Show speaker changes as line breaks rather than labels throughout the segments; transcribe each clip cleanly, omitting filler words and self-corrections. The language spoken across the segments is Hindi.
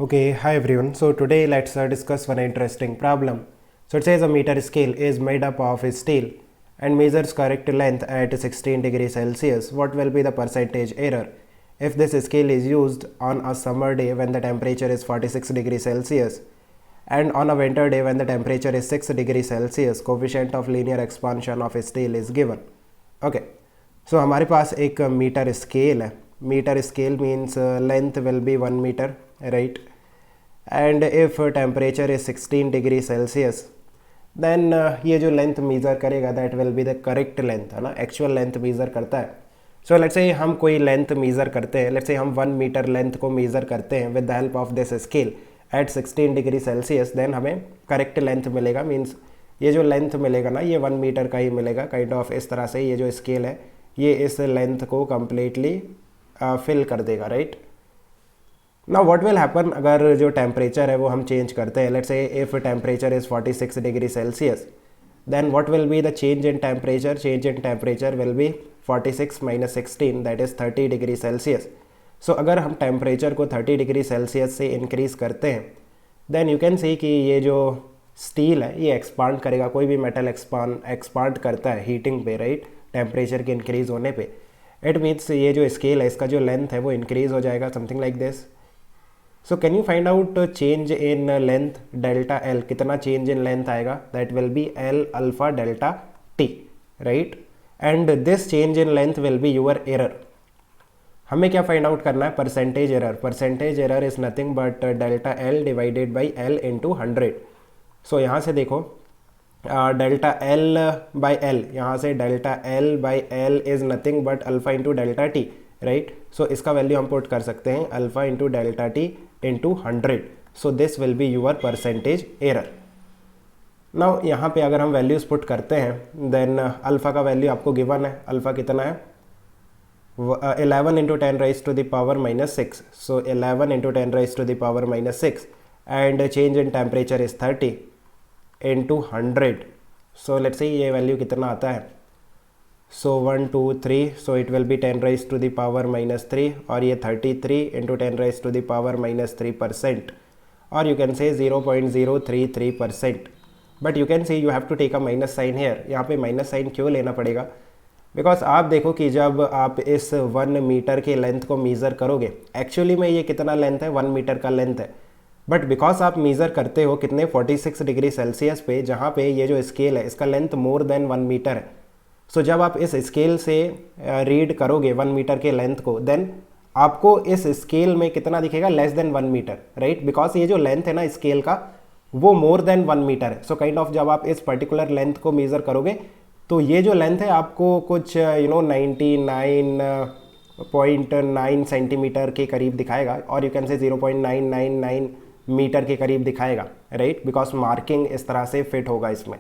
Okay, hi everyone. So today let's discuss one interesting problem. So it says a meter scale is made up of steel and measures correct length at 16 degrees Celsius. What will be the percentage error if this scale is used on a summer day when the temperature is 46 degrees Celsius and on a winter day when the temperature is 6 degrees Celsius? Coefficient of linear expansion of steel is given. Okay, so हमारे पास एक मीटर स्केल है. Meter scale means length will be 1 meter, right? And if temperature is 16 degree Celsius then ये जो लेंथ मीज़र करेगा that will be the correct length, है ना. एक्चुअल लेंथ मीज़र करता है. सो लेट्स से हम कोई लेंथ मीज़र करते हैं. लेट्स से हम 1 मीटर लेंथ को मीज़र करते हैं with the help of this scale at 16 degree Celsius. Then हमें करेक्ट लेंथ मिलेगा. मीन्स ये जो लेंथ मिलेगा ना, ये 1 मीटर का ही मिलेगा. काइंड ऑफ इस तरह से ये जो स्केल है ये इस लेंथ को कम्प्लीटली फिल कर देगा, right. Now what will happen अगर जो टेम्परेचर है वो हम चेंज करते हैं. Let's say if temperature is 46 degree Celsius then what will be the change in temperature. Change in temperature will be 46 minus 16 that is 30 degree Celsius. So अगर हम टेम्परेचर को 30 डिग्री सेल्सियस से इंक्रीज़ करते हैं देन यू कैन सी कि ये जो स्टील है ये एक्सपांड करेगा. कोई भी मेटल एक्सपांड करता है हीटिंग पे, राइट, टेम्परेचर के इंक्रीज़ होने पे. इट मीन्स ये जो स्केल है इसका जो लेंथ है वो इंक्रीज़ हो जाएगा, something like this. So can you find out change in length delta L. कितना चेंज इन लेंथ आएगा? That will B L alpha delta T, right. And this change in length will be your error. हमें क्या फाइंड आउट करना है? Percentage error. Percentage error is nothing but delta L divided by L into 100. सो यहाँ से देखो डेल्टा एल बाई एल, यहाँ से delta L by L is nothing but alpha into delta T, right. So इसका वैल्यू हम पुट कर सकते हैं alpha into delta T into 100. So this will be your percentage error. Now यहाँ पे अगर हम वैल्यूज़ पुट करते हैं देन अल्फ़ा का वैल्यू आपको गिवन है. अल्फ़ा कितना है? 11 into 10 raise to the power minus 6. So 11 into 10 raise to the power minus 6 and change in temperature is 30 into 100. So let's say ये वैल्यू कितना आता है? So 1 2 3, so it will be 10 raise to the power minus 3 और ये 33 into 10 raise to the power minus 3%, और you can say 0.033%. But you can say you have to take a minus sign here. यहाँ पे माइनस साइन क्यों लेना पड़ेगा? बिकॉज आप देखो कि जब आप इस 1 मीटर के लेंथ को मीज़र करोगे, एक्चुअली में ये कितना लेंथ है? 1 मीटर का लेंथ है. बट बिकॉज आप मीज़र करते हो कितने? 46 डिग्री सेल्सियस पे, जहाँ पे ये जो स्केल है इसका लेंथ मोर देन 1 मीटर है. सो जब आप इस स्केल से रीड करोगे 1 मीटर के लेंथ को देन आपको इस स्केल में कितना दिखेगा? Less than 1 meter, right. Because ये जो लेंथ है ना स्केल का वो मोर देन 1 मीटर है. सो काइंड ऑफ जब आप इस पर्टिकुलर लेंथ को मेज़र करोगे तो ये जो लेंथ है आपको कुछ 99.9 सेंटीमीटर के करीब दिखाएगा, और यू कैन से 0.999 मीटर के करीब दिखाएगा, राइट. बिकॉज मार्किंग इस तरह से फिट होगा इसमें,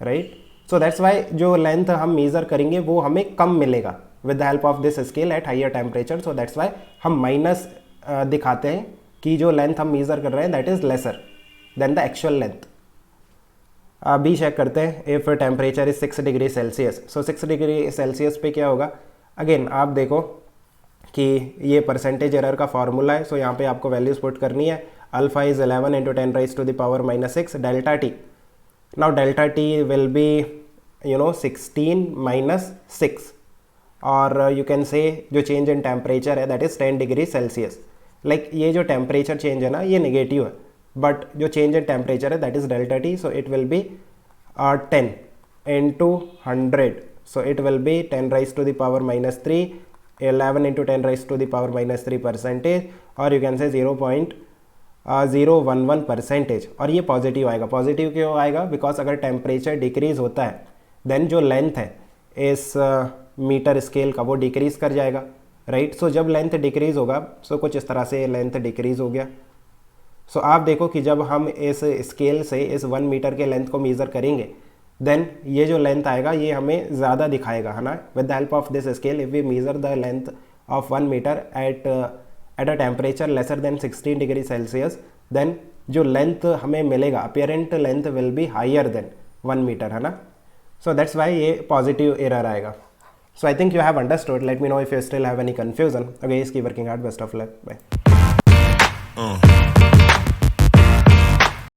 राइट. सो दैट्स वाई जो लेंथ हम मेज़र करेंगे वो हमें कम मिलेगा with the help of this scale eight higher temperature. So that's Y हम माइनस दिखाते हैं कि जो लेंथ हम मेज़र कर रहे हैं that is lesser than the actual length. अभी चेक करते हैं if temperature is 6 degree Celsius. So 6 degree Celsius पे क्या होगा? अगेन आप देखो कि ये परसेंटेज एरर का फार्मूला है. सो यहाँ पे आपको वैल्यूज पुट करनी है. Alpha is 11 into 10 raise to the power minus 6 delta T. Now delta T will be 16 minus 6, और यू कैन से जो चेंज इन टेम्परेचर है that is 10 degree Celsius. Like ये जो टेम्परेचर चेंज है ना ये नेगेटिव है, बट जो चेंज इन टेम्परेचर है that is delta T. So it will be 10 into 100. So it will be 10 raise to the power minus 3, 11 into 10 raise to the power minus 3%, और यू कैन से 0.011%. और ये पॉजिटिव आएगा. पॉजिटिव क्यों आएगा? बिकॉज अगर टेम्परेचर डिक्रीज़ होता है देन जो लेंथ है इस मीटर स्केल का वो डिक्रीज़ कर जाएगा, राइट. सो जब लेंथ डिक्रीज़ होगा सो कुछ इस तरह से लेंथ डिक्रीज़ हो गया. सो आप देखो कि जब हम इस स्केल से इस 1 मीटर के लेंथ को मेज़र करेंगे देन ये जो लेंथ आएगा ये हमें ज़्यादा दिखाएगा, है ना. With the help of this scale if we measure the length of 1 metre at a temperature lesser than 16 degree Celsius then जो लेंथ हमें मिलेगा apparent length will be higher than 1 metre, है ना. सो दैट्स वाई ये पॉजिटिव एरर आएगा. So I think you have understood. Let me know if you still have any confusion. अगे इसकी working hard. Best of luck. Bye.